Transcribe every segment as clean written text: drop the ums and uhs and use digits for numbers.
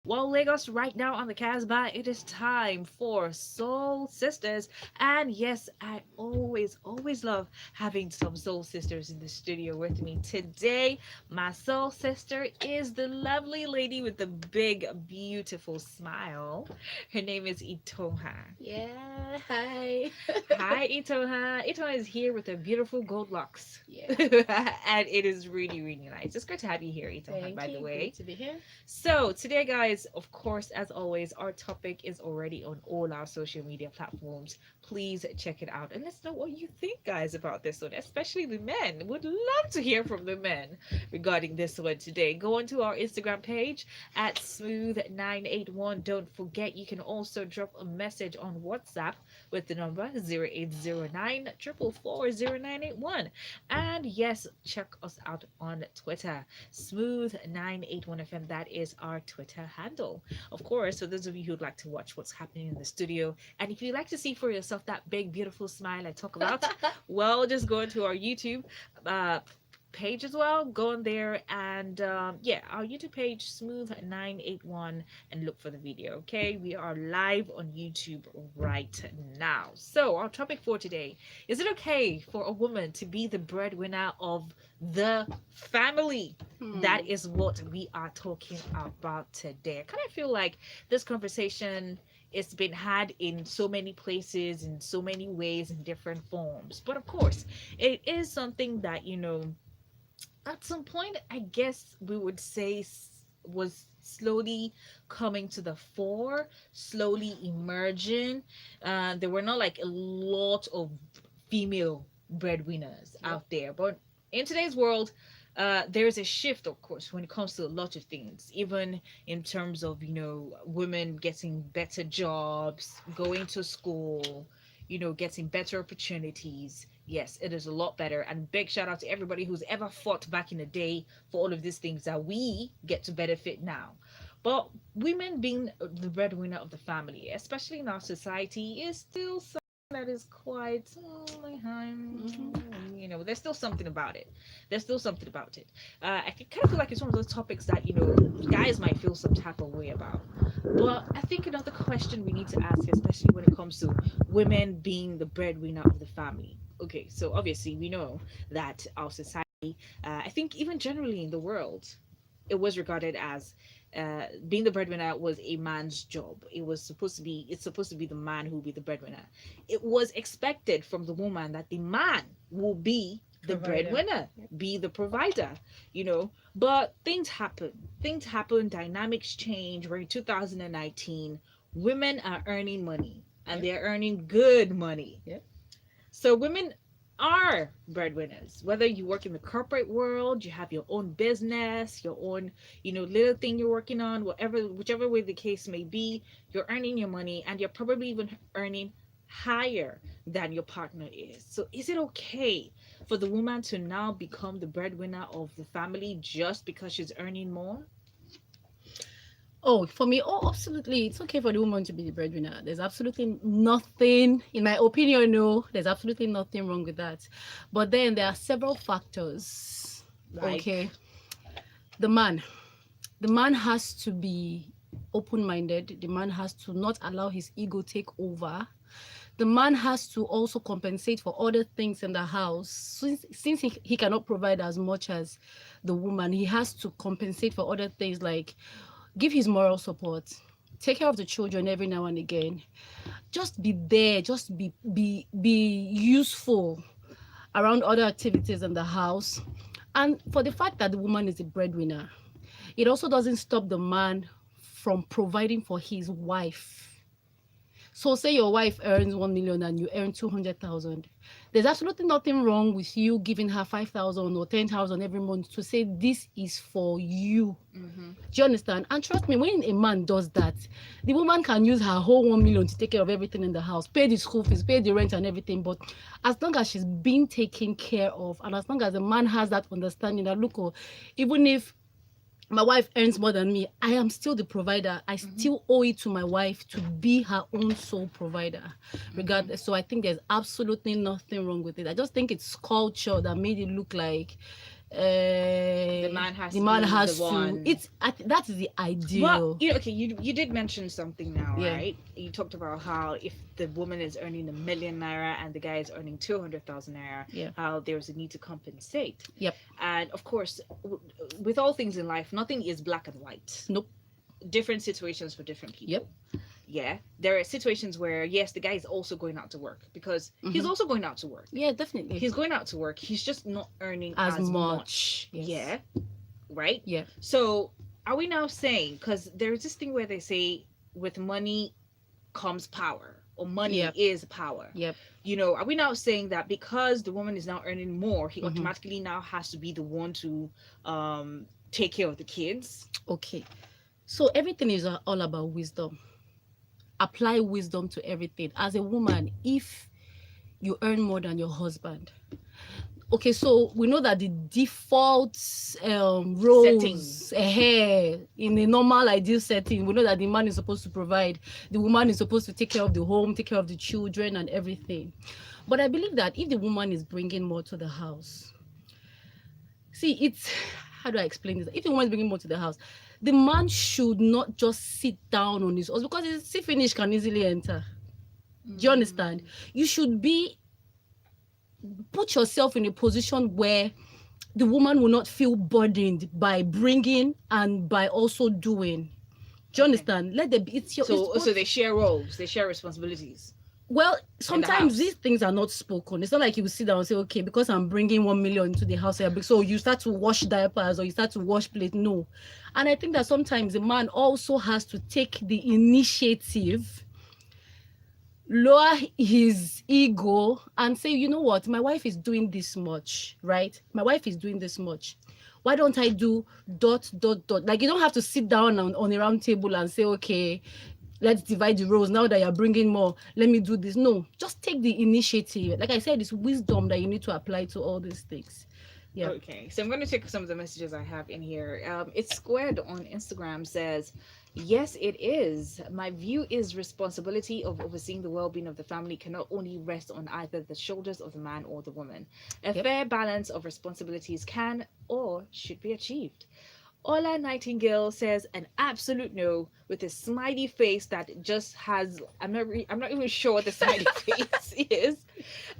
Well, Lagos, right now on the Casbah, it is time for Soul Sisters. And yes, I always love having some Soul Sisters in the studio with me. Today, my Soul Sister is the lovely lady with the big, beautiful smile. Her name is Itohan. Yeah, hi. Hi, Itohan. Itohan is here with her beautiful gold locks. Yeah, And it is really nice. It's great to have you here, Itohan, thank by the you. Great way. to be here. So, today, guys, of course, as always, our topic is already on all our social media platforms. Please check it out and let's know what you think, guys, about this one, especially the men. Would love to hear from the men regarding this one today. Go onto our Instagram page at smooth981. Don't forget, you can also drop a message on WhatsApp with the number 0809 444 And yes, check us out on Twitter Smooth981 FM. That is our Twitter handle. Of course, for those of you who'd like to watch what's happening in the studio, and if you'd like to see for yourself that big, beautiful smile I talk about, well, just go into our YouTube uh, page as well. Go on there and yeah, our YouTube page, Smooth981, and look for the video. Okay, we are live on YouTube right now. So, our topic for today, is it okay for a woman to be the breadwinner of the family? That Hmm. is what we are talking about today. I kind of feel like this conversation it's been had in so many places, in so many ways, in different forms. But of course, it is something that, at some point, I guess we would say was slowly coming to the fore, slowly emerging. There were not like a lot of female breadwinners Yep. out there, but in today's world, there's a shift, of course, when it comes to a lot of things, even in terms of, women getting better jobs, going to school, getting better opportunities. Yes, it is a lot better. And big shout out to everybody who's ever fought back in the day for all of these things that we get to benefit now. But women being the breadwinner of the family, especially in our society, is still something that is quite, Hmm. there's still something about it. There's still something about it. I kind of feel like it's one of those topics that, guys might feel some type of way about. But I think another question we need to ask, especially when it comes to women being the breadwinner of the family. Okay, so obviously we know that our society, I think even generally in the world, it was regarded as being the breadwinner was a man's job. It's supposed to be the man who will be the breadwinner. It was expected from the woman that the man will be the Provider. breadwinner, Yep. be the provider, But things happen, dynamics change. We're in 2019. Women are earning money and Yep. they're earning good money. Yep. So women are breadwinners. Whether you work in the corporate world, you have your own business, your own, little thing you're working on, whichever way the case may be, you're earning your money and you're probably even earning higher than your partner is. So is it okay for the woman to now become the breadwinner of the family just because she's earning more? Oh, for me, absolutely. It's okay for the woman to be the breadwinner. There's absolutely nothing, in my opinion, no, there's absolutely nothing wrong with that. But then there are several factors. Like, Okay. The man, the man has to be open minded. The man has to not allow his ego take over. The man has to also compensate for other things in the house. Since he cannot provide as much as the woman, he has to compensate for other things like give his moral support, take care of the children every now and again, just be there, just be useful around other activities in the house. And for the fact that the woman is a breadwinner, it also doesn't stop the man from providing for his wife. So say your wife earns 1 million and you earn 200,000. There's absolutely nothing wrong with you giving her 5,000 or 10,000 every month to say this is for you. mm-hmm. Do you understand? And trust me, when a man does that, the woman can use her whole 1 million to take care of everything in the house, pay the school fees, pay the rent and everything. But as long as she's being taken care of, and as long as the man has that understanding that look, even if my wife earns more than me, I am still the provider. I Mm-hmm. still owe it to my wife to be her own sole provider, Mm-hmm. regardless. So I think there's absolutely nothing wrong with it. I just think it's culture that made it look like The man has to be the one. That is the ideal. Well, okay, you did mention something now, Yeah. right? You talked about how if the woman is earning ₦1,000,000 and the guy is earning 200,000 naira, Yeah. how there's a need to compensate. Yep. And of course, with all things in life, nothing is black and white. Nope. Different situations for different people. Yep. Yeah, there are situations where yes, the guy is also going out to work because he's also going out to work. Yeah, definitely. He's going out to work. He's just not earning as as much. Yes. Yeah. Right? Yeah. So are we now saying, because there's this thing where they say with money comes power, or money is power. Yep. Are we now saying that because the woman is now earning more, he automatically now has to be the one to take care of the kids? Okay. So everything is all about wisdom. Apply wisdom to everything. As a woman, if you earn more than your husband, okay, so we know that the default roles in a normal ideal setting, we know that the man is supposed to provide, the woman is supposed to take care of the home, take care of the children and everything. But I believe that if the woman is bringing more to the house, how do I explain this? If the woman is bringing more to the house, the man should not just sit down on his horse, because his sea finish can easily enter. Do you understand? You should put yourself in a position where the woman will not feel burdened by bringing and by also doing. Do you understand? Let them be. So they share roles, they share responsibilities. Well, sometimes these things are not spoken. It's not like you will sit down and say, okay, because I'm bringing 1 million into the house, so you start to wash diapers or you start to wash plates. No. And I think that sometimes the man also has to take the initiative, lower his ego and say, you know what, my wife is doing this much, right? My wife is doing this much. Why don't I do ... Like, you don't have to sit down on a round table and say, okay, let's divide the roles. Now that you're bringing more, let me do this. No, just take the initiative. Like I said, it's wisdom that you need to apply to all these things. Yeah. Okay, so I'm going to take some of the messages I have in here. It's Squared on Instagram says, yes, it is. My view is responsibility of overseeing the well-being of the family cannot only rest on either the shoulders of the man or the woman. A fair balance of responsibilities can or should be achieved. Ola Nightingale says an absolute no, with a smiley face that just has, I'm not even sure what the smiley face is.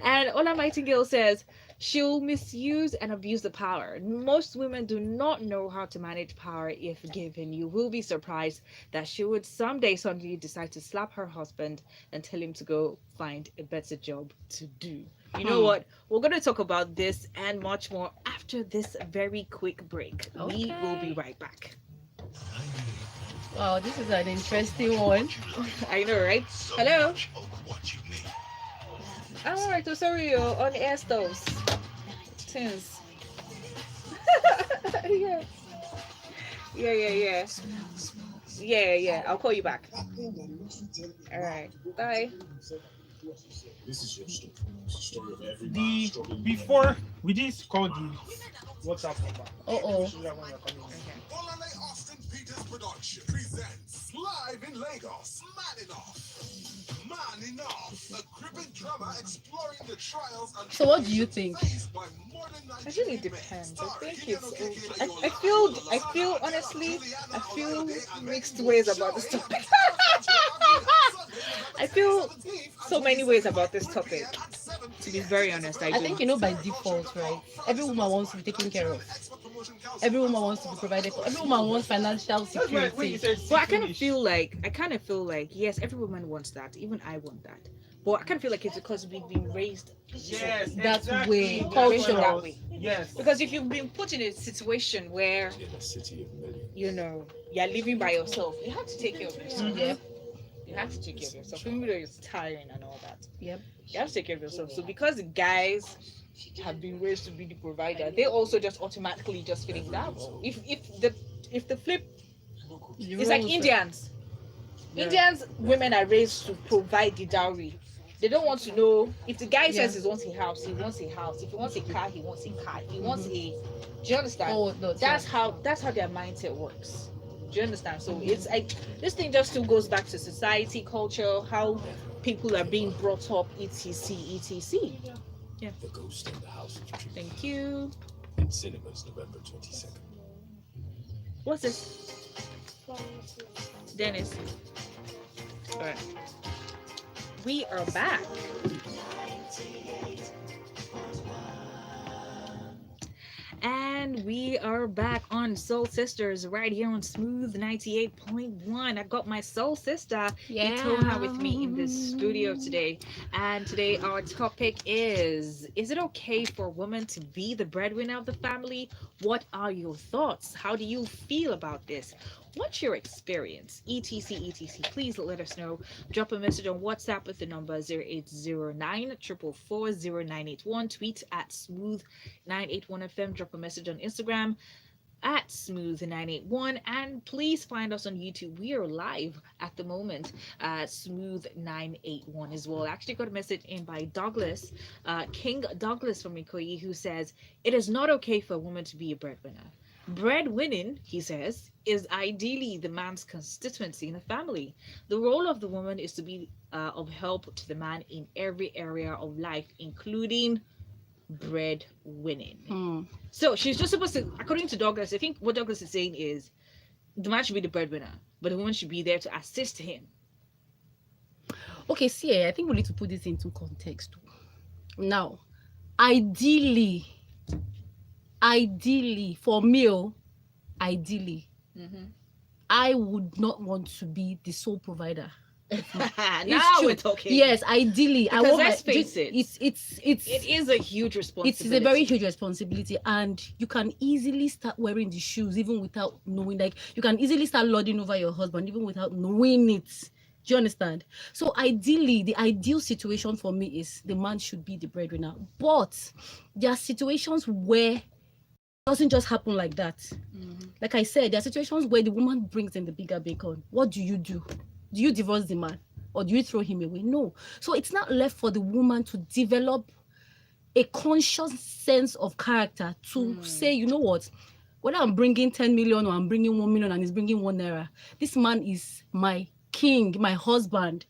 And Ola Nightingale says she'll misuse and abuse the power. Most women do not know how to manage power if given. You will be surprised that she would someday suddenly decide to slap her husband and tell him to go find a better job to do. You know what? We're going to talk about this and much more after this very quick break. Okay. We will be right back. Wow, this is an interesting one. I know, right? Hello. All right, so sorry, you're on air stoves. Tunes. Yeah. I'll call you back. All right. Bye. This is your story. It's the story of every man struggling. Before we didn't call the WhatsApp number. Austin Peters Production presents live in Lagos. Man Enough, a gripping drama exploring the trials and so what do you think? It really depends. I think it's. I feel honestly, I feel mixed ways about this topic. I feel so many ways about this topic. To be very honest, I do. I think by default, right? Every woman wants to be taken care of. Every woman wants to be provided for. Every woman wants financial security. But I kind of feel like yes, every woman wants that. Even I want that. But I kind of feel like it's because we've been raised that way, cultural. Yes. Because if you've been put in a situation where you're living by yourself, you have to take care of yourself. Yep. You have to take care of yourself. Even though it's tiring and all that. Yep. You have to take care of yourself. So because the guys have been raised to be the provider, they also just automatically just feeling that role. If the flip, it's like Indians. Yeah. Indians women are raised to provide the dowry. They don't want to know if the guy says he wants a house, he wants a house. If he wants a car, he wants a car. He wants a. Do you understand? Oh, no, that's how their mindset works. Do you understand? So it's like this thing just still goes back to society, culture, how people are being brought up, etc. Yeah. The ghost in the house. Thank you. In cinemas November 22nd. What's this? Dennis. All right. We are back. And we are back on Soul Sisters right here on Smooth 98.1. I got my soul sister Itohan with me in this studio today. And today our topic is it okay for a woman to be the breadwinner of the family? What are your thoughts? How do you feel about this? What's your experience? etc etc. Please let us know. Drop a message on WhatsApp with the number 0809 444 0981. Tweet at smooth981fm. Drop a message on Instagram at smooth981, and please find us on YouTube. We are live at the moment at smooth981 as well. I actually got a message in by Douglas, King Douglas from Ikoyi, who says it is not okay for a woman to be a breadwinner. Breadwinning, he says, is ideally the man's constituency in the family. The role of the woman is to be of help to the man in every area of life, including breadwinning. So she's just supposed to, according to Douglas, I think what Douglas is saying is the man should be the breadwinner, but the woman should be there to assist him. Okay, see, I think we need to put this into context. Now, ideally, for me, I would not want to be the sole provider. Now we're talking. Yes, ideally, because I want. Let's face it. It is a huge responsibility. It is a very huge responsibility, and you can easily start wearing the shoes even without knowing. Like you can easily start lording over your husband even without knowing it. Do you understand? So ideally, the ideal situation for me is the man should be the breadwinner. But there are situations where it doesn't just happen like that. Like I said, there are situations where the woman brings in the bigger bacon. What do? Do you divorce the man or do you throw him away? No. So it's not left for the woman to develop a conscious sense of character to say, you know what, whether I'm bringing 10 million or I'm bringing 1 million and he's bringing 1 naira, this man is my king, my husband.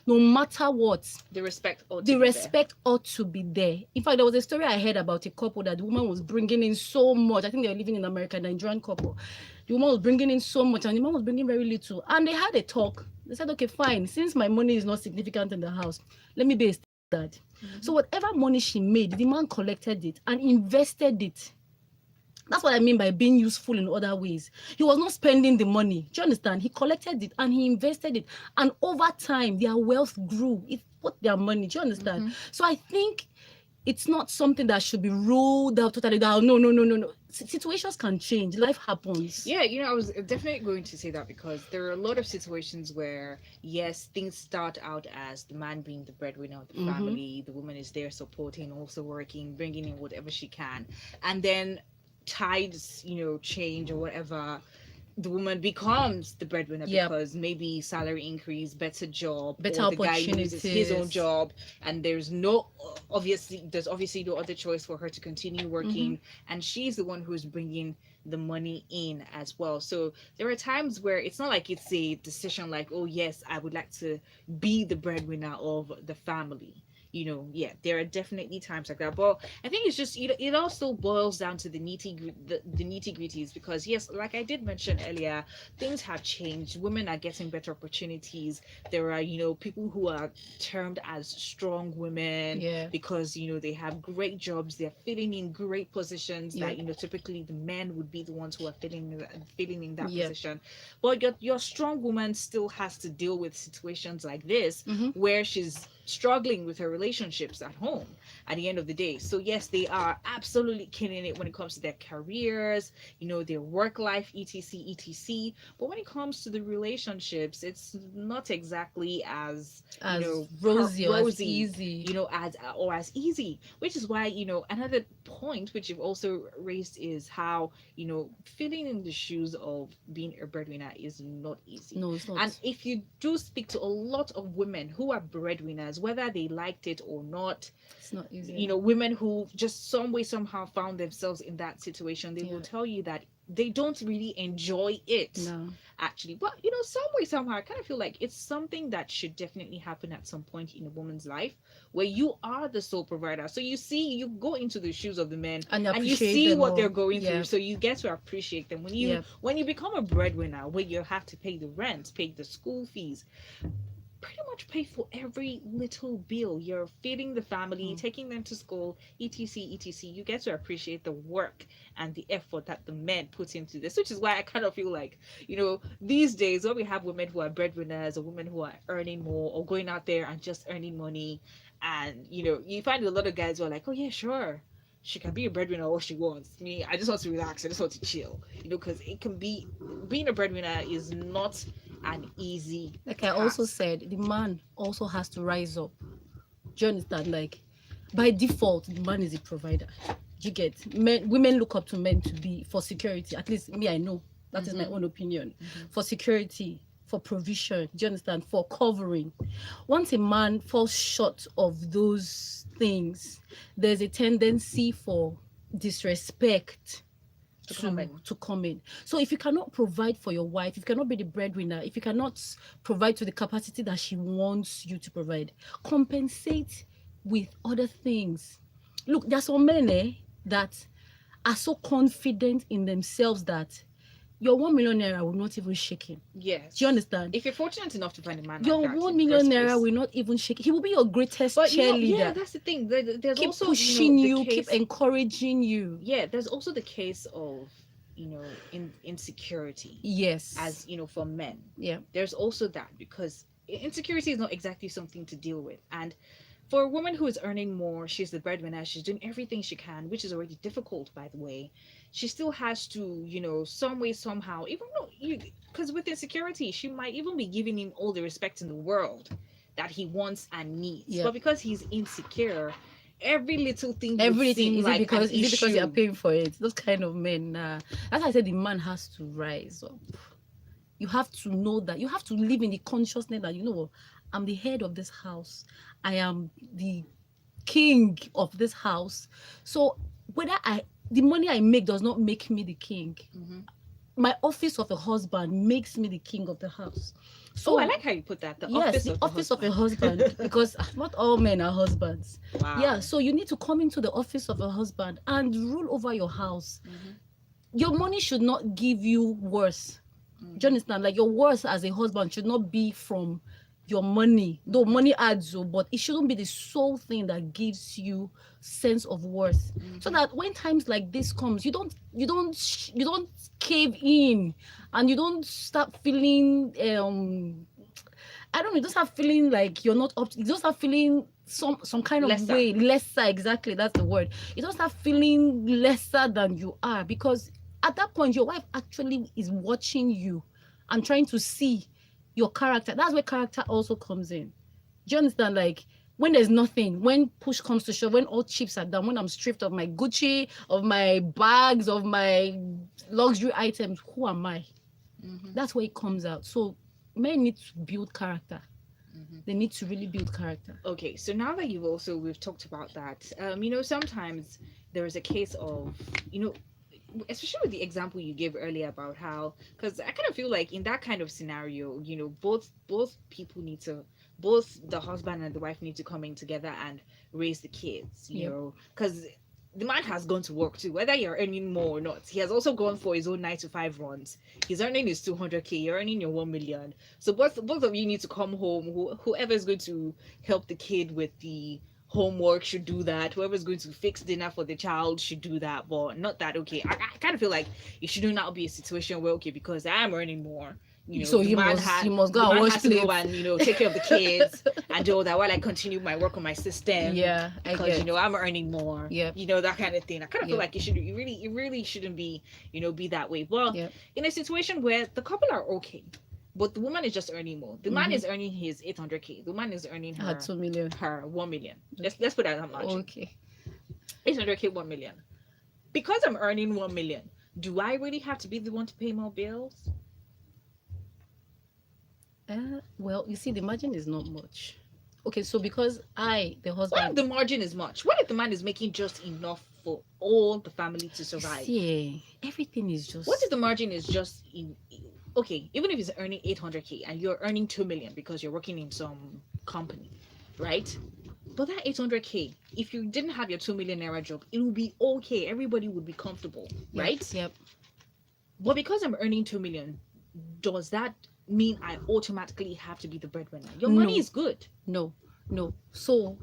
No matter what, the respect ought to be there. In fact, there was a story I heard about a couple that the woman was bringing in so much. I think they were living in America, a Nigerian couple. The woman was bringing in so much and the man was bringing very little. And they had a talk. They said, okay, fine. Since my money is not significant in the house, let me be a dad. So whatever money she made, the man collected it and invested it. That's what I mean by being useful in other ways. He was not spending the money. Do you understand? He collected it and he invested it. And over time, their wealth grew. It put their money. Do you understand? So I think it's not something that should be ruled out totally down. No. Situations can change. Life happens. Yeah, I was definitely going to say that because there are a lot of situations where, yes, things start out as the man being the breadwinner of the family. The woman is there supporting, also working, bringing in whatever she can. And then tides change or whatever, the woman becomes the breadwinner because maybe salary increase, better job, better or the guy opportunities, loses his own job, and there's obviously no other choice for her to continue working, and she's the one who's bringing the money in as well. So there are times where it's not like it's a decision like, oh yes, I would like to be the breadwinner of the family. There are definitely times like that, but I think it's just it also boils down to the nitty-gritties, because yes, like I did mention earlier, things have changed. Women are getting better opportunities. There are people who are termed as strong women because they have great jobs, they're filling in great positions that typically the men would be the ones who are filling in that position. But your strong woman still has to deal with situations like this where she's struggling with her relationships at home at the end of the day. So yes, they are absolutely killing it when it comes to their careers, their work life, etc. But when it comes to the relationships, it's not exactly as rosy or as easy, as easy. Which is why another point which you've also raised is how filling in the shoes of being a breadwinner is not easy. No, it's not. And if you do speak to a lot of women who are breadwinners, whether they liked it or not, it's not easy. Women who just some way somehow found themselves in that situation, they will tell you that they don't really enjoy it. No. Actually, but some way somehow I kind of feel like it's something that should definitely happen at some point in a woman's life, where you are the sole provider, so you go into the shoes of the men, And and you appreciate see them what they're more. going Yeah. through, so you get to appreciate them. Yeah. When you become a breadwinner, where you have to pay the rent, pay the school fees, pretty much pay for every little bill. You're feeding the family, taking them to school, etc. You get to appreciate the work and the effort that the men put into this, which is why I kind of feel like, these days when we have women who are breadwinners, or women who are earning more, or going out there and just earning money, and you find a lot of guys who are like, oh yeah, sure, she can be a breadwinner all she wants. Me, I just want to relax. I just want to chill. Because it can be, being a breadwinner is not an easy Like I also task. said, the man also has to rise up. Do you understand? Like by default, the man is a provider. Do you get? Women look up to men to be for security. At least me, I know that is my own opinion. For security, for provision. Do you understand? For covering. Once a man falls short of those things, there's a tendency for disrespect to come in. So if you cannot provide for your wife, if you cannot be the breadwinner, if you cannot provide to the capacity that she wants you to provide, compensate with other things. Look, there's some men that are so confident in themselves that your 1 million naira will not even shake him. Yes. Do you understand? If you're fortunate enough to find a man Your like that, 1 in million first naira place. will not even shake. He will be your greatest But cheerleader. that's the thing. There's Keep also pushing the you, case, keep encouraging you. yeah. There's also the case of insecurity, Yes. as for men. Yeah. There's also that, because insecurity is not exactly something to deal with, and for a woman who is earning more, she's the breadwinner, she's doing everything she can, which is already difficult, by the way. She still has to, some way, somehow, even though because with insecurity, she might even be giving him all the respect in the world that he wants and needs. Yeah. But because he's insecure, every little thing would Everything seem is like it because an is it because you are issue. paying for it? Those kind of men, nah. That's why I said the man has to rise up. You have to know that you have to live in the consciousness that I'm the head of this house. I am the king of this house. So whether the money I make does not make me the king. My office of a husband makes me the king of the house. So I like how you put that. The yes, office the of office the of a husband, because not all men are husbands. Wow. Yeah, so you need to come into the office of a husband and rule over your house. Your money should not give you worse. Do you understand? Like your worth as a husband should not be from your money. Though money adds, but it shouldn't be the sole thing that gives you sense of worth. So that when times like this comes, you don't cave in, and you don't start feeling I don't know, you just start feeling like you're not up. You just start feeling some kind of Lesser. way lesser. Exactly, that's the word. You don't start feeling lesser than you are, because at that point your wife actually is watching you and trying to see your character. That's where character also comes in. Do you understand? Like when there's nothing, when push comes to shove, when all chips are down, when I'm stripped of my Gucci, of my bags, of my luxury items, who am I? That's where it comes out. So men need to build character. They need to really build character. Okay, so now that we've talked about that, sometimes there is a case of, especially with the example you gave earlier about how, because I kind of feel like in that kind of scenario, both people need to, both the husband and the wife need to come in together and raise the kids, Yep. because the man has gone to work too, whether you're earning more or not. He has also gone for his own 9 to 5 runs. He's earning his 200K, you're earning your 1 million. So both of you need to come home. Whoever is going to help the kid with the homework should do that. Whoever's going to fix dinner for the child should do that. But not that, okay, I kind of feel like it should not be a situation where, okay, because I'm earning more, so the you man must go the and man wash has to go plates. and take care of the kids and do all that while I continue my work on my system. Yeah, I Because get. I'm earning more. Yep. That kind of thing. I kind of feel Yep. like it really shouldn't be be that way. Well, Yep. in a situation where the couple are okay, but the woman is just earning more. The man is earning his 800K. The woman is earning her 2 million. her 1 million. Let's put that much. Okay. 800K, 1 million. Because I'm earning 1 million, do I really have to be the one to pay more bills? Well, you see, the margin is not much. Okay, so because the What if husband, the margin is much? What if the man is making just enough for all the family to survive. Yeah, everything is just. What if the margin is just okay, even if it's earning 800K and you're earning 2 million because you're working in some company, right? But that 800K, if you didn't have your 2 million naira job, it would be okay. Everybody would be comfortable, Yep, right? Yep. But because I'm earning 2 million, does that mean I automatically have to be the breadwinner? Your money No. is good. No. So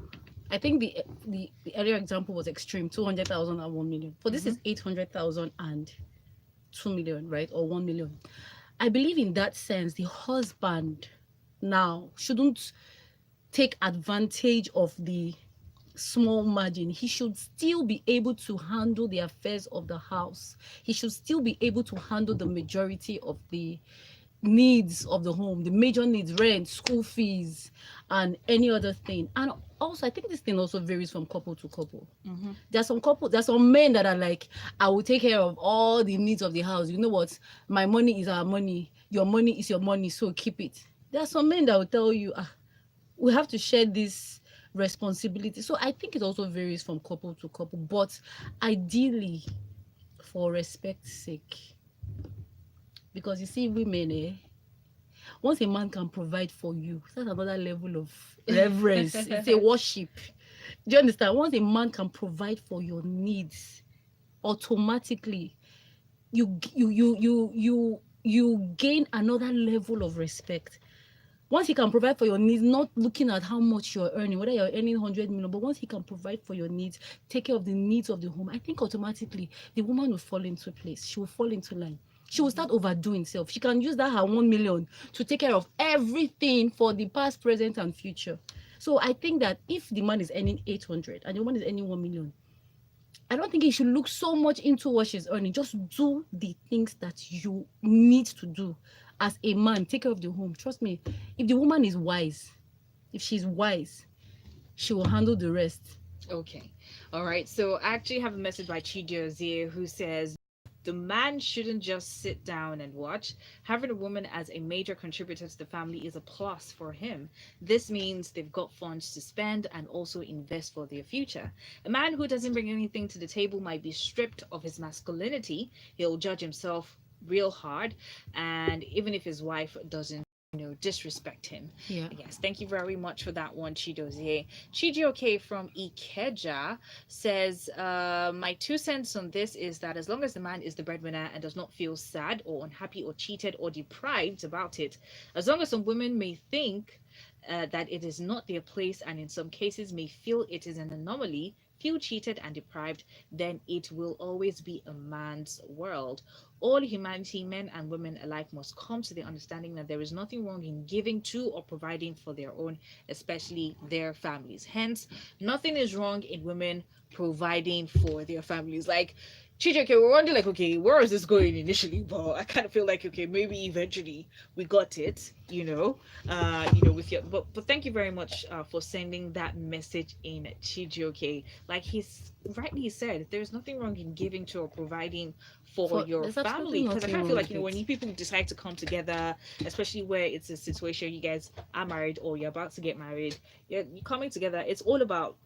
I think the earlier example was extreme, 200,000 and 1 million. But this is 800,000 and 2 million, right? Or 1 million. I believe in that sense, the husband now shouldn't take advantage of the small margin. He should still be able to handle the affairs of the house. He should still be able to handle the majority of the needs of the home, the major needs, rent, school fees, and any other thing. And also, I think this thing also varies from couple to couple. There's some men that are like, I will take care of all the needs of the house. You know what? My money is our money. Your money is your money, so keep it. There are some men that will tell you, we have to share this responsibility. So I think it also varies from couple to couple. But ideally, for respect's sake, because you see, women, once a man can provide for you, that's another level of reverence. It's a worship. Do you understand? Once a man can provide for your needs, automatically you gain another level of respect. Once he can provide for your needs, not looking at how much you're earning, whether you're earning 100 million, but once he can provide for your needs, take care of the needs of the home, I think automatically the woman will fall into place. She will fall into line. She will start overdoing herself. She can use that her 1 million to take care of everything for the past, present, and future. So I think that if the man is earning 800 and the woman is earning 1 million, I don't think he should look so much into what she's earning. Just do the things that you need to do as a man. Take care of the home. Trust me, if the woman is wise, if she's wise, she will handle the rest. Okay. All right. So I actually have a message by Chidiozie who says the man shouldn't just sit down and watch. Having a woman as a major contributor to the family is a plus for him. This means they've got funds to spend and also invest for their future. A man who doesn't bring anything to the table might be stripped of his masculinity. He'll judge himself real hard, and even if his wife doesn't disrespect him. Yeah. Yes, thank you very much for that one, Chidozie. Chijioke from Ikeja says, my 2 cents on this is that as long as the man is the breadwinner and does not feel sad or unhappy or cheated or deprived about it, as long as some women may think that it is not their place and in some cases may feel it is an anomaly, feel cheated and deprived, then it will always be a man's world. All humanity, men and women alike, must come to the understanding that there is nothing wrong in giving to or providing for their own, especially their families. Hence, nothing is wrong in women providing for their families. Like, Chijioke, we're wondering, like, okay, where is this going initially? But I kind of feel like, okay, maybe eventually we got it, with your. But thank you very much for sending that message in, Chijioke. Like he's rightly said, there's nothing wrong in giving to or providing for your family, because I kind of feel like when people decide to come together, especially where it's a situation you guys are married or you're about to get married, you're coming together. It's all about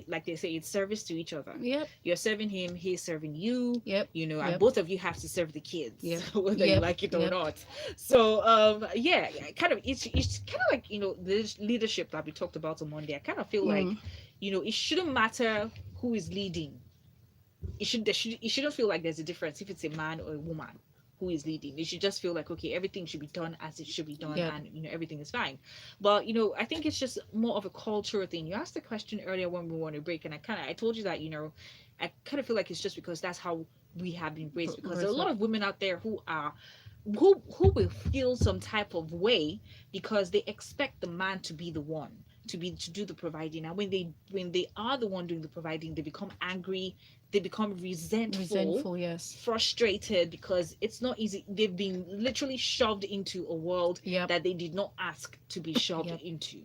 like they say, it's service to each other. Yep. You're serving him, he's serving you. Yep. And both of you have to serve the kids, Yep. whether you like it or not. So yeah, kind of it's kind of like the leadership that we talked about on Monday. I kind of feel like it shouldn't matter who is leading. It shouldn't feel like there's a difference if it's a man or a woman who is leading. It should just feel like, okay, everything should be done as it should be done, and everything is fine. But I think it's just more of a cultural thing. You asked the question earlier when we were on a break, and I told you that I kind of feel like it's just because that's how we have been raised. Because there are a lot of women out there who will feel some type of way because they expect the man to be the one to do the providing, and when they are the one doing the providing, they become angry, they become resentful, yes, frustrated, because it's not easy. They've been literally shoved into a world that they did not ask to be shoved into.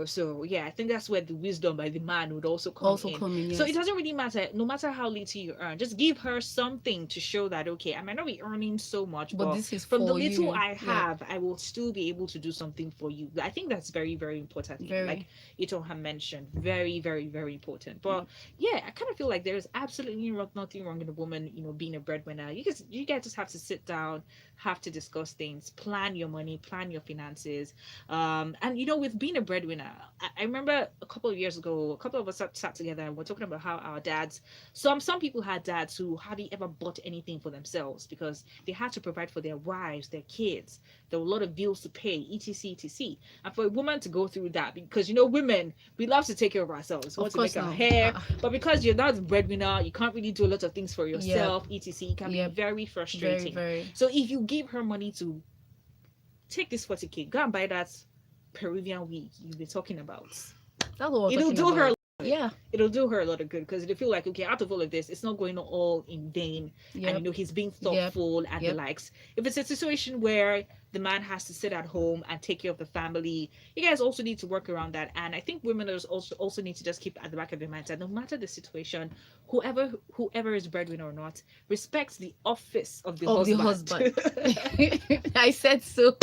So yeah, I think that's where the wisdom by the man would also come in. Yes. So it doesn't really matter, no matter how little you earn, just give her something to show that, okay, I might not be earning so much, but this is from the little I have, I will still be able to do something for you. I think that's very, very important. Like Itohan mentioned, very, very, very important. But yeah, I kind of feel like there's absolutely absolutely nothing wrong with a woman, being a breadwinner. You guys just have to sit down, have to discuss things, plan your money, plan your finances. And with being a breadwinner, I remember a couple of years ago, a couple of us sat together and we're talking about how our dads, some people had dads who hardly ever bought anything for themselves because they had to provide for their wives, their kids. There were a lot of bills to pay, etc, etc. And for a woman to go through that, because women, we love to take care of ourselves. We want to make our hair, but because you're not a breadwinner, you can't really do a lot of things for yourself, etc. It can be very frustrating. Very. So if you give her money to take this 40K, go and buy that Peruvian wig you've been talking about. That's what It'll do her. Yeah, it'll do her a lot of good because it'll feel like, okay, out of all of this, it's not going all in vain. Yep. And he's being thoughtful and the likes. If it's a situation where the man has to sit at home and take care of the family, you guys also need to work around that. And I think women also need to just keep at the back of their minds that no matter the situation, whoever is breadwinner or not, respects the office of the husband. I said so.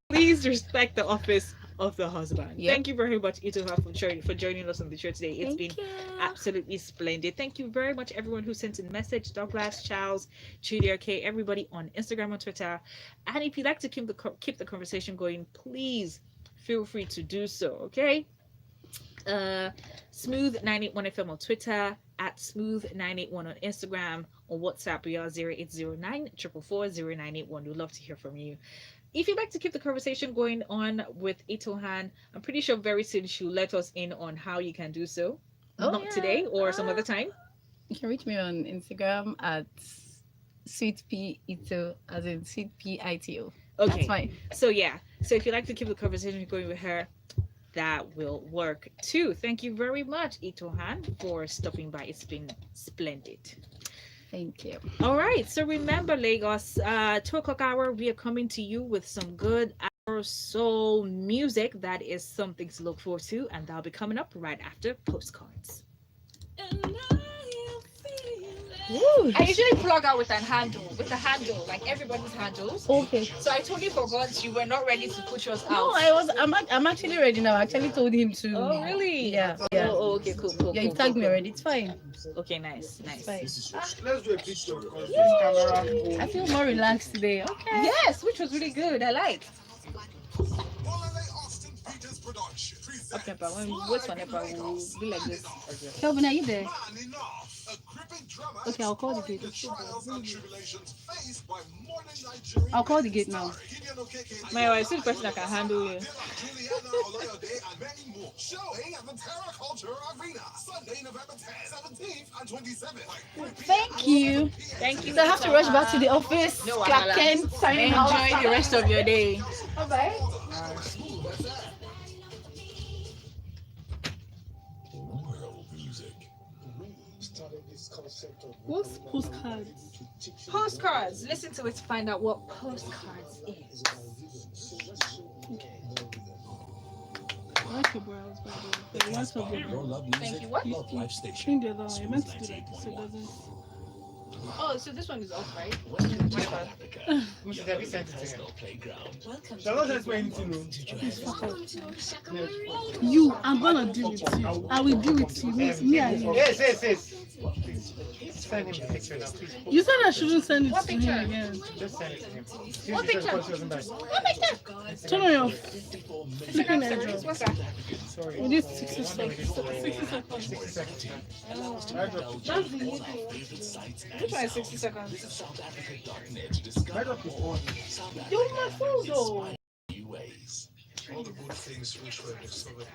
Please respect the office of the husband. Yep. Thank you very much, Itohan, for joining us on the show today. It's been absolutely splendid. Thank you very much, everyone who sent in message. Douglas, Charles, Judy, okay, everybody on Instagram and Twitter. And if you'd like to keep the conversation going, please feel free to do so. Okay. Smooth 981FM on Twitter, at Smooth 981 on Instagram, on WhatsApp we are 0809 444 0981. We'd love to hear from you. If you'd like to keep the conversation going on with Itohan, I'm pretty sure very soon she'll let us in on how you can do so. Not today or some other time. You can reach me on Instagram at sweetpito, as in sweetpito. Okay. That's fine. So if you'd like to keep the conversation going with her, that will work too. Thank you very much, Itohan, for stopping by. It's been splendid. Thank you. All right. So remember, Lagos, 2:00 hour, we are coming to you with some good Afro soul music. That is something to look forward to, and that'll be coming up right after postcards. Woo. I usually plug out with a handle, like everybody's handles. Okay. So I totally forgot you were not ready to put yours out. No, I'm actually ready now. I actually told him to. Oh, really? Yeah. Oh, okay, cool. Yeah, you tagged me already. It's fine. Okay, nice. It's fine. Let's do a picture because this camera. I feel more relaxed today. Okay. Yes, which was really good. I like. Okay, but when we wait for Nepal, we'll be like this. Kelvin, are you there? Okay, I'll call the gate. I'll call the gate now. My wife is the person that can handle you. Thank you. Thank you. So I have to rush back to the office. No, Clark Kent, signing out. enjoy the rest of your day. Bye-bye. World music. What's postcards? Postcards. Listen to it to find out what postcards is. I like your brows, by the way. The ones of your Your love music. Thank you. What? Love Life Station. Change the other one. I meant to do that so it doesn't. Oh, so this one is off, right? Mrs. Have you sent it to him? Welcome. Shall I just wait to know? You, I'm gonna deal with you. I will deal with you. Me and you. Yes. Please. Send him the picture now, please. You said I shouldn't send it What to picture? him again. Just send it to him. What picture? What picture? Turn on your flipping airdrop. What's that? Sorry. We need 60 seconds. 60 seconds. That's the Which one is 60 seconds? My drop is on. You're my phone though. All the good things which were discovered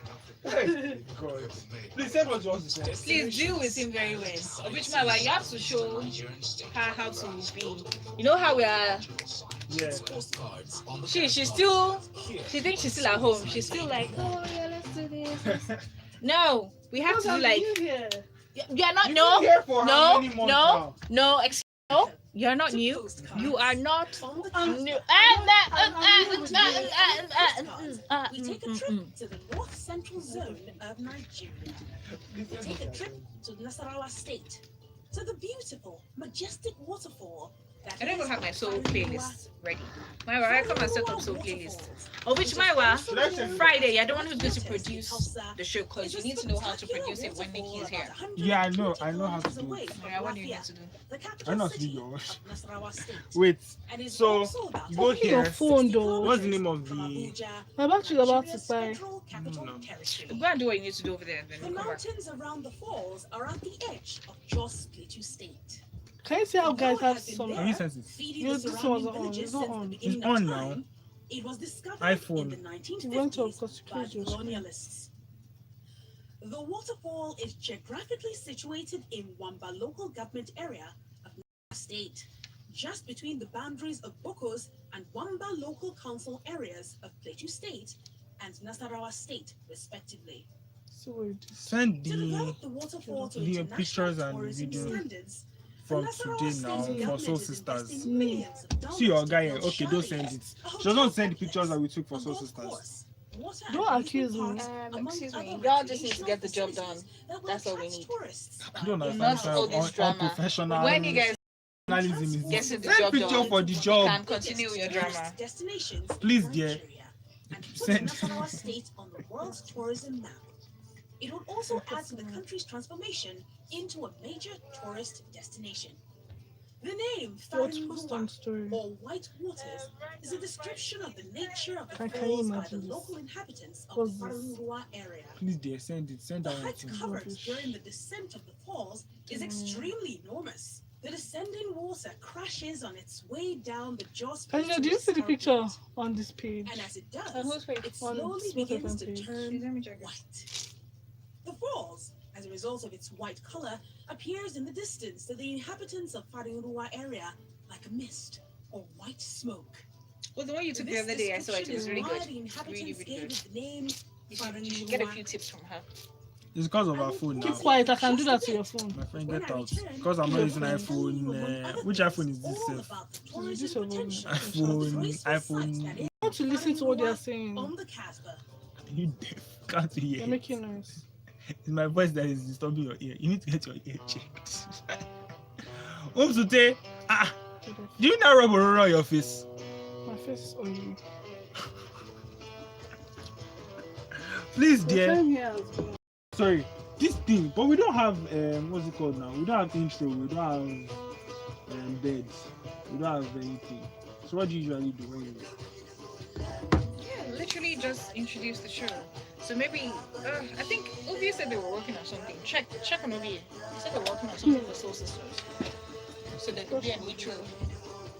in Hey, God. Please send what you want to say. Please deal with him very well. Which man, like, you have to show her how to be. You know how we are. Yeah. She thinks she's still at home. She's still like, oh yeah, let's do this. No, we have to do like. You're not. You've been here for how many months now? No. You're not new. You are not new. We take a trip to the north central zone of Nigeria. We take a trip to Nasarawa State, to the beautiful, majestic waterfall I don't even have my soul playlist ready. Mywa, I come and set up soul playlist. Of which Mywa, Friday, you're the one who's going to produce the show because you need to know how to produce it when Nikki is here. Yeah, I know how to do it. Yeah, what do you need to do? I know how to do yours. Wait, so you go Pick your here. phone though. What's the name of the? My battery's about to die. Go and do what you need to do over there, then The you come back. mountains around the falls are at the edge of Jos Plateau State. Can you see how guys have some? Have you sent it? Feeding No, the this surrounding one's on. villages It's not since the on. beginning It's of on time, now. It was discovered iPhone. in the You went to 1950s because you by closed your screen. colonialists. The waterfall is geographically situated in Wamba local government area of Nasarawa State, just between the boundaries of Bokos and Wamba local council areas of Plateau State and Nasarawa State, respectively. So wait. Send To the develop the waterfall to the international pictures and tourism videos standards, from the Nasarawa today State now for government Soul is Sisters. investing millions of See your dollars to guy here. build Okay, don't send chalets, it. a She doesn't send the hotel pictures that we took for complex, Soul a golf Sisters. course, water Don't and accuse amusement me. parks, among Excuse me, other y'all just need to recreational get the job done. facilities that will That's all we attract need. tourists I don't by understand. Not all this drama. Unprofessional. When you guys Journalism is get this. to the Send job picture done, for the you job. can continue with your drama. tourist destinations in Please, dear. Nigeria and put Send. Nasarawa State on the world's tourism map. It would also add to the country's transformation into a major tourist destination. The name What's first on Farinruwa, story? or White Waters, is a description of the nature of the Can you falls by the imagine this? local inhabitants of What's the this? Farinruwa area. Please, dear, send it. Send The that one height to me. covered Rubbish. during the descent of the falls is extremely enormous. The descending water crashes on its way down the Jos Khadijah, Plateau do you see the picture escarpment, on this page? and as it does, On whose page? it On slowly Smith begins FM to page. turn Let me check it. white. The falls, as a result of its white color, appears in the distance to the inhabitants of Farinruwa area like a mist or white smoke. Well, the one you took the This other day, I saw it. It description was is really why good. the Really, inhabitants really gave good. it the name You should get a few tips from her. It's because of our phone now. Keep quiet. I can do that to your phone. My friend, get out. Because I'm not using iPhone. Which iPhone is this? This one. iPhone. I want to listen to what they are saying. On the Casbah. You deaf? Can't you They're hear? making noise. It's my voice that is disturbing your ear. You need to get your ear checked. Umsute, do you now rub around on your face? My face is oily. Please, The dear. time here has been. Sorry, this thing, but we don't have what's it called now? We don't have intro. We don't have beds. We don't have anything. So what do you usually do when you? Yeah, literally just introduce the show. So maybe, I think Ovi said they were working on something. Check on Ovi. He said they're working on something for Soul Sisters. So there could be an intro.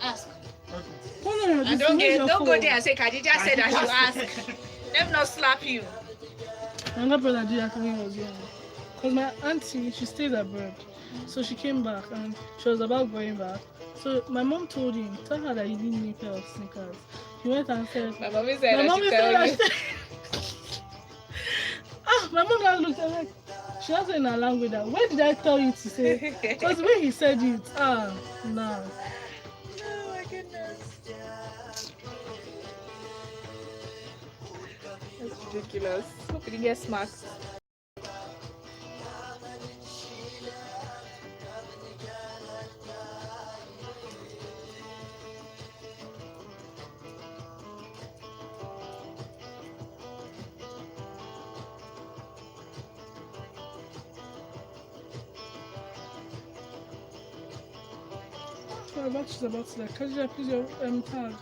Ask. Okay. No, And this is your don't go phone. there and say Khadijah said I should ask. Let not slap you. Another brother did that when he was young. Because my auntie, she stayed abroad. So she came back and she was about going back. So my mom told him, tell her that he didn't need a pair of sneakers. He went and said, My mommy said my I mom should said tell you. that. My mom now looked at her like, she answered in her language that, when did I tell you to say? Because the way he said it, no. Oh my goodness. That's ridiculous. Hope you didn't get smacked. So about she's about to like, Khadijah, please your tag.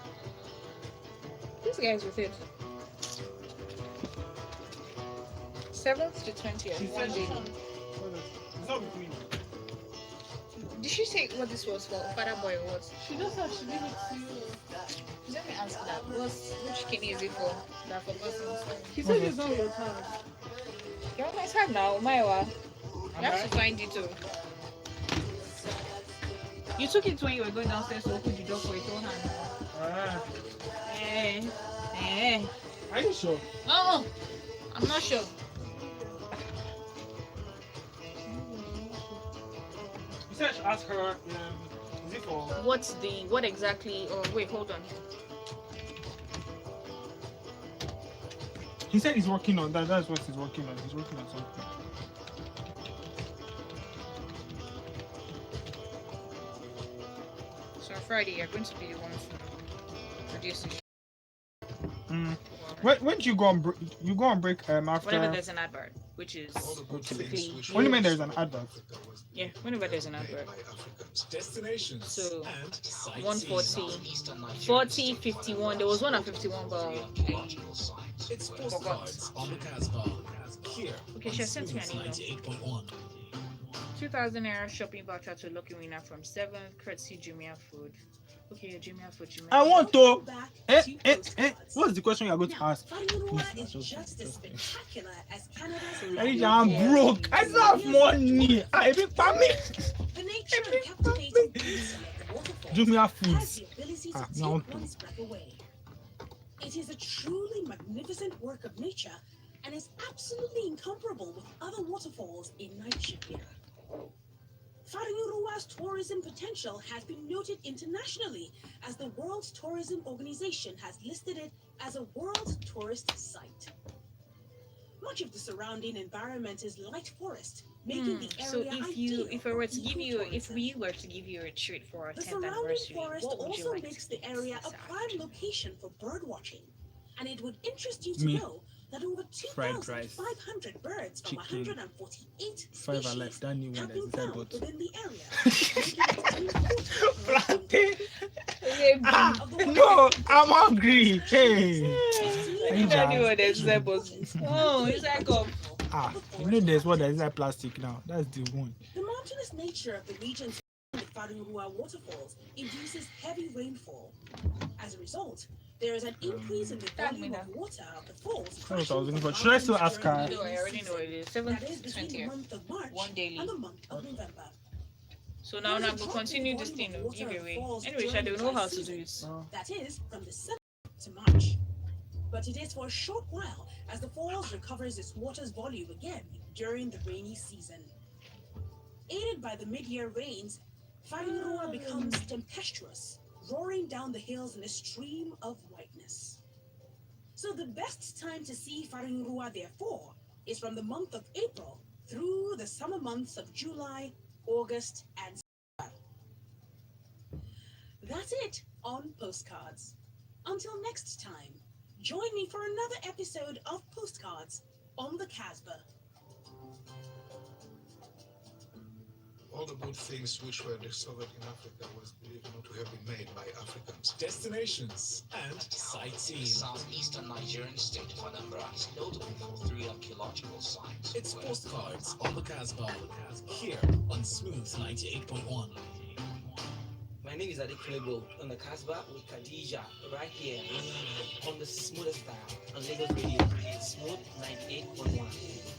This guy's with it. 7th to 20th. One day. It's not with me. Did she say what this was for? Father boy or what? She just said she gave it to you. Let me ask that. Which kidney is it for? That for persons. He said it's not your tag. You're on my tag now, Maiwa. You have to find it too. You took it when you were going downstairs to open the door for Itohan. Are you sure? Oh, I'm not sure. You said I should ask her. Is it for? What exactly? Oh, wait, hold on. He said he's working on that. That's what he's working on. He's working on something. So Friday, you're going to be the one to produce the show. Mm. When do you go on break? You go on break Whenever after. there's an advert, which is typically Only when there's an advert. yeah, whenever there's an advert. Destinations So and 140, 40, 51. There was one at 51, but it's postcards on the Casbah. Here okay, she has sent me an email. 98.1. 2,000 naira shopping voucher to lucky winner from 7th, courtesy Jumia Food. Okay, Jumia Food, Jumia. I want to. Back Eh, to eh, postcards. What's the question you're going to Now, ask? Farinurua Please, is just- just as spectacular as Canada's Khadijah, I'm broke. I don't have money. I be permit. The nature and captivating beauty of the waterfall Jumia has Foods. the ability Ah, to no, I want take to. one's breath away. It is a truly magnificent work of nature and is absolutely incomparable with other waterfalls in Nigeria. Faringurua's tourism potential has been noted internationally as the World Tourism Organization has listed it as a World Tourist Site. Much of the surrounding environment is light forest, making the So area if I were to give you, if we were to give you a treat for our the 10th surrounding anniversary, forest what would you also like makes to the give area this a prime afternoon? location for bird watching, and it would interest you to Me. know that over Fried rice, 2,500 birds from chicken, 148 Five species alive. That new one have that been is inside found bottle. within the area, making it an important Plantain. Okay, Ah, of the no, I'm hungry. Hey. I don't know what there's inside bottle. Oh, inside cup. Ah, you know there's what that is that plastic now. That's the one. The mountainous nature of the region surrounding the Farinurua waterfalls induces heavy rainfall. As a result, there is an increase in the volume of water of the falls. That's what I was crashing looking from for. Should I still mountains ask during her? the No, I rainy already know what it is. season. 7th, That is between the 20th. month of March One daily. and the month of November. So now I'm going to continue this thing of giveaway. Anyway, I don't know how to do it. That is from the 7th to March. But it is for a short while as the falls recovers its water's volume again during the rainy season. Aided by the mid-year rains, Farinurua becomes tempestuous, roaring down the hills in a stream of whiteness. So the best time to see Farinurua, therefore, is from the month of April through the summer months of July, August, and September. That's it on Postcards. Until next time, join me for another episode of Postcards on the Casbah. all the good things which were discovered in Africa was believed not to have been made by Africans. Destinations and sightseeing. Southeastern Nigerian state of Anambra is notable for 3 archaeological sites. It's postcards on the Casbah. Here on Smooth 98.1. My name is Adekunle on the Casbah with Khadijah right here on the smoothest style on Lagos Radio. Smooth 98.1.